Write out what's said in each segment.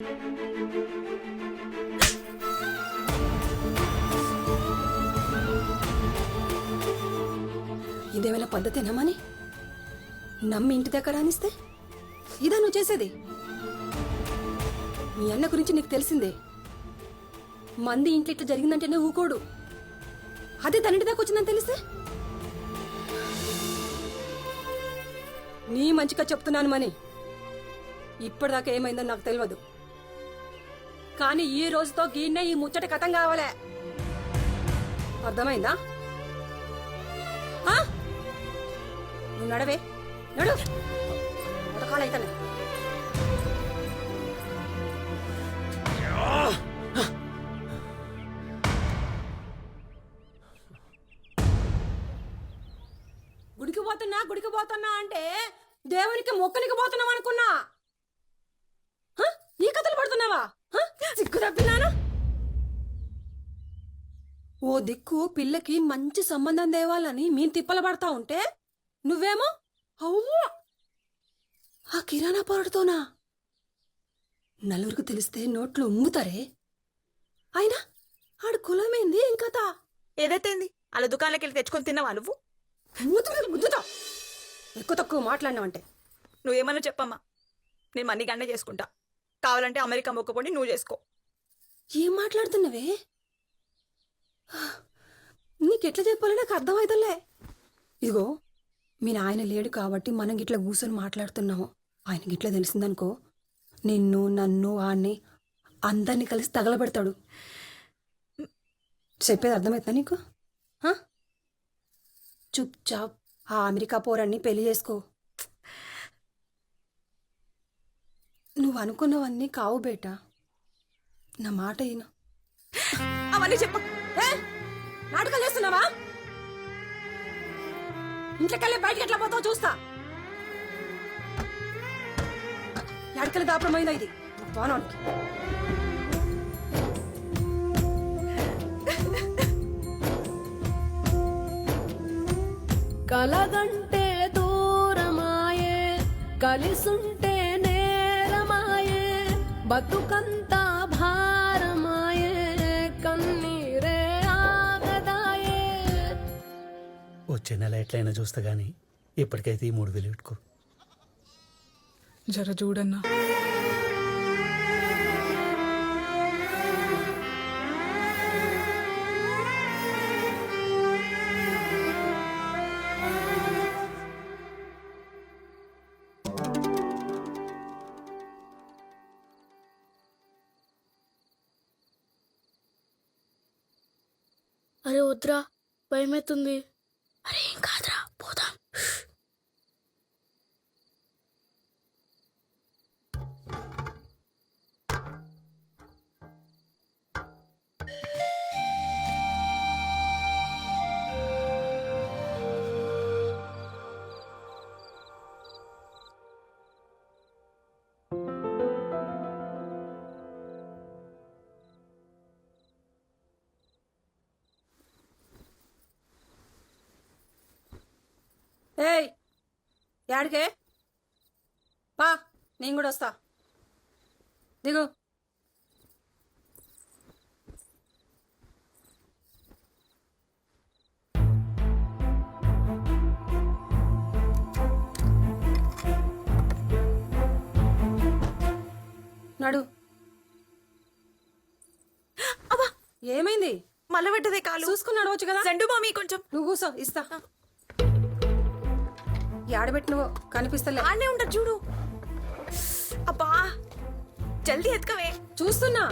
ఇదేమైనా పద్ధతేనామని నమ్మి ఇంటి దగ్గర రానిస్తే ఇదా నువ్వు చేసేది? మీ అన్న గురించి నీకు తెలిసిందే. మంది ఇంట్లో ఇట్లా జరిగిందంటేనే ఊకోడు. అదే తన ఇంటి దాకా వచ్చిందని తెలిస్తే? నీ మంచిగా చెప్తున్నాను మని. ఇప్పటిదాకా ఏమైందని నాకు తెలియదు, కానీ ఈ రోజుతో గీన్నే ఈ ముచ్చట కథం కావాలే. అర్థమైందా? నువ్వు నడవే, నడు. ఉదకాలైతేనే గుడికి పోతున్నా అంటే దేవునికి మొక్కనికి పోతున్నావు అనుకున్నా. ఈ కథలు పడుతున్నావా? సిగ్గు తప్పినాను. ఓ దిక్కు పిల్లకి మంచి సంబంధం తేవాలని మేము తిప్పలు పడతా ఉంటే నువ్వేమో అవ్వా ఆ కిరాణా పొరడుతోనా? నలుగురికి తెలిస్తే నోట్లు ఉమ్ముతారే. అయినా ఆడు కులమేంది ఏం కథ? ఏదైతేంది అలా దుకాణాలకి వెళ్ళి తెచ్చుకొని తిన్నావా నువ్వు? గుద్దుతా ఎక్కువ తక్కువ మాట్లాడినావంటే. నువ్వేమన్నా చెప్పమ్మా, నేను మనీ గండే చేసుకుంటా. కావాలంటే అమెరికా మొక్కుకొని నువ్వు చేసుకో. ఏం మాట్లాడుతున్నావే? నీకెట్లా చెప్పాలో నాకు అర్థమైతలే. ఇదిగో మీ నాయన లేడు కాబట్టి మనం గిట్లా కూర్చొని మాట్లాడుతున్నాము. ఆయన గిట్లా తెలిసిందనుకో నిన్ను నన్ను వాణ్ణి అందరినీ కలిసి తగలబెడతాడు. చెప్పేది అర్థమవుతుందా నీకు? చుప్ చాప్ ఆ అమెరికా పోరాన్ని పెళ్లి చేసుకో. నువ్వు అనుకున్నవన్నీ కావు బేటా, నా మాట అయినా. అవన్నీ చెప్ప. నాటకాలు చేస్తున్నావా? ఇంట్లోకెళ్ళి బయటకి ఎట్లా పోతావు చూస్తా. ఎడకలి దాపరమైందా ఇది బాణానికి? కలగంటే దూరమాయే, కలిసుంటే నేరమాయే, బతుకంతా భారమాయే, కన్నీరే ఆగదాయే. వచ్చే నెల ఎట్లయినా చూస్తా గానీ ఇప్పటికైతే ఈ 3000 పెట్టుకో. జర చూడన్నా. అరే వద్దురా, భయమవుతుంది. అరే ఏం కాదురా, పోదాం. ఏయ్ యాడికే పా, నేను కూడా వస్తా. దిగు. నడు. అబ్బా ఏమైంది? మళ్ళీ పెట్టదే కాలు. చూసుకుని నడవచ్చు కదా. సండు మామీ కొంచెం. నువ్వు కూసో, ఇస్తా. ఆడబెట్టినవో కనిపిస్తలే. ఆడనే ఉండదు చూడు. అబ్బా జల్దీ ఎత్తుకవే. చూస్తున్నా.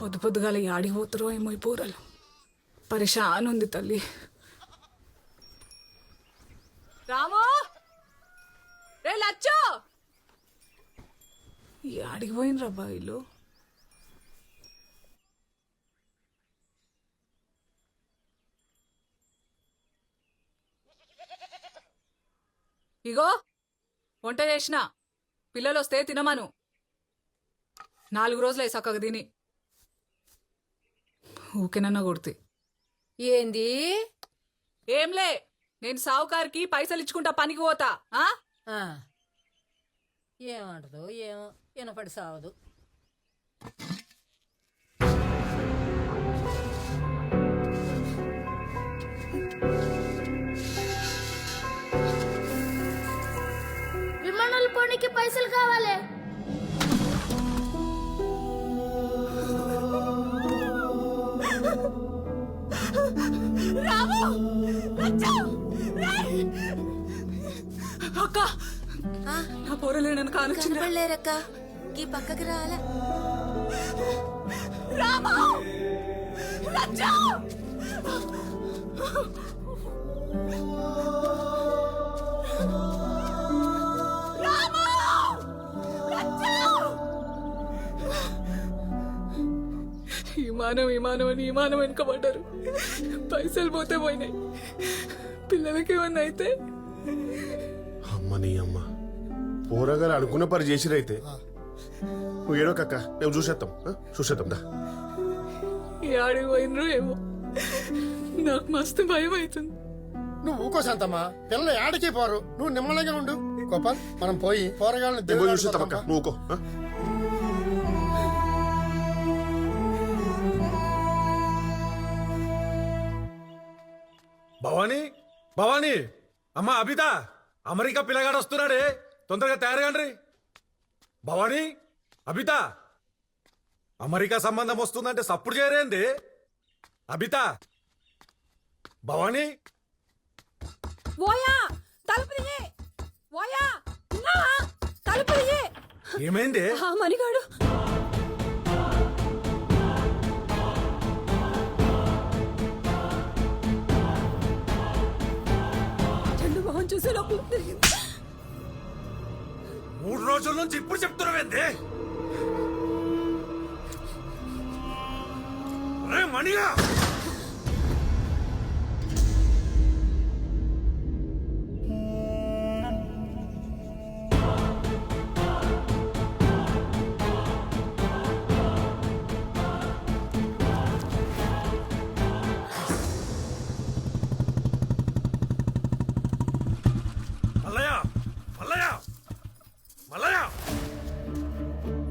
పొద్దు పొద్దుగాల యాడికి పోతారో ఏమో ఈ పూరలు పరిశాన్ ఉంది తల్లి. రాము రే లచ్చో యాడికి పోయినరా బాయిలు. ఇగో వంట చేసిన పిల్లలు వస్తే తినమను. 4 రోజులే చక్కగా తిని ఊకేనన్నా కొడితే. ఏంది ఏంలే, నేను సావుకారికి పైసలు ఇచ్చుకుంటా పనికి పోతా. ఆ ఏమంటదో ఏమో వినపడి సావదు. విమానాలు పోనీకి పైసలు కావాలి. అక్క నా పోరలే నన్ను కానుచింది. కనపడలేరక్క ఈ పక్కకి రాలా. విమానం అని విమానం వెనుకబడ్డారు. పైసలు పోతే పోయినాయి. పిల్లలకి ఏమన్నా అయితే అమ్మ నీ అమ్మ పోరగారు అనుకున్న పని చేసిరైతే నువ్వు ఏడోకక్క మేము చూసేద్దాం దా. ఈ ఆడికి పోయినరు ఏమో, నాకు మస్తు భయం అవుతుంది. నువ్వు ఊకో శాంతమ్మా, పిల్లలు ఆడికి పోరు. నువ్వు నిమ్మలంగా ఉండు గోపాల్. మనం పోయి పోరగాళ్ళని నేను పోయి చూసేద్దామక్క, నువ్వు ఊకో. భవానీ అమ్మా అబిత, అమెరికా పిల్లగాడు వస్తున్నాడే, తొందరగా తయారుగాండ్రి. భవానీ అబిత, అమెరికా సంబంధం వస్తుందంటే సప్పుడు చేయరేంది? అబిత భవానీ ఓయా తలుపు తీయ్. ఓయా ఉన్నావా? తలుపు తీయ్. ఏమైంది? ఆ మణిగాడు చెండు మొహం చూసే లోపల తిరిగింది. 3 రోజుల నుంచి ఇప్పుడు చెప్తున్నావేంది? రే మణిగా, మల్లయ్య మల్లయ్య మల్లయ్య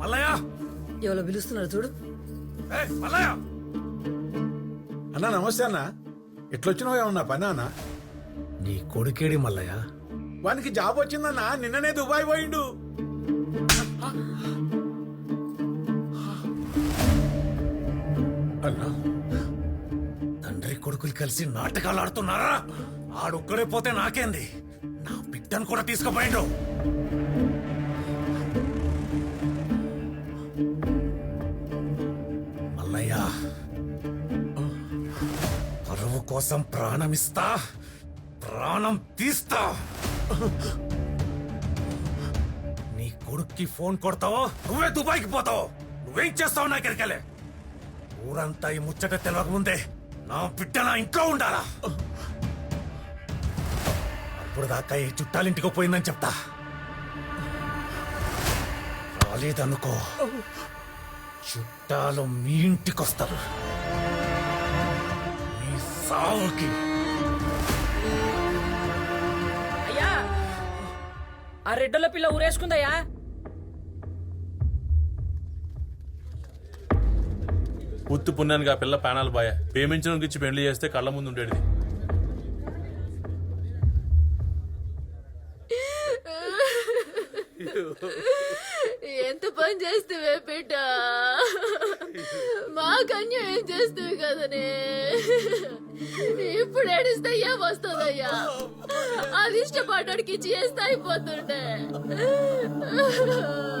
మల్లయ్య, ఎవరో పిలుస్తున్నారు చూడు. మల్లయ్య. అన్నా నమస్తే అన్న, ఎట్లొచ్చినావు? ఏమన్నా పని అన్న? నీ కొడుకేడి మల్లయ్య? వానికి జాబ్ వచ్చిందన్నా, నిన్ననే దుబాయ్ పోయిండు. అన్నా, తండ్రి కొడుకులు కలిసి నాటకాలు ఆడుతున్నారా? ఆడొక్కడే పోతే నాకేంది, నా బిడ్డను కూడా తీసుకుపోయిండు. మల్లయ్య, పరువు కోసం ప్రాణమిస్తా, ప్రాణం తీస్తా. నీ కొడుక్కి ఫోన్ కొడతావో నువ్వే దుబాయ్కి పోతావు. నువ్వేం చేస్తావు నాకెరకలే. ఊరంతా ఈ ముచ్చట తెలియక ముందే నా బిడ్డ నా ఇంట్లో ఉండాలా? అప్పుడు దాకా ఈ చుట్టాలింటికి పోయిందని చెప్తా. రాలేదనుకో, చుట్టాలు మీ ఇంటికొస్తారు. మీ సావుకి. అయ్యా, ఆ రెడ్డల పిల్ల ఊరేసుకుందయ్యా. ఉత్తు పుణ్యానికి ఆ పిల్ల ప్రాణాలు బాయా. ప్రేమించడానికి ఇచ్చి పెళ్లి చేస్తే కళ్ళ ముందు ఉండేది. ఎంత పని చేస్తేవే బిడ్డ, మా కన్యాయం చేస్తేవి కదనే. ఇప్పుడు ఏడిస్తే ఏం వస్తుందయ్యా? అది ఇష్టపడ్డానికి చేస్తే అయిపోతుండే.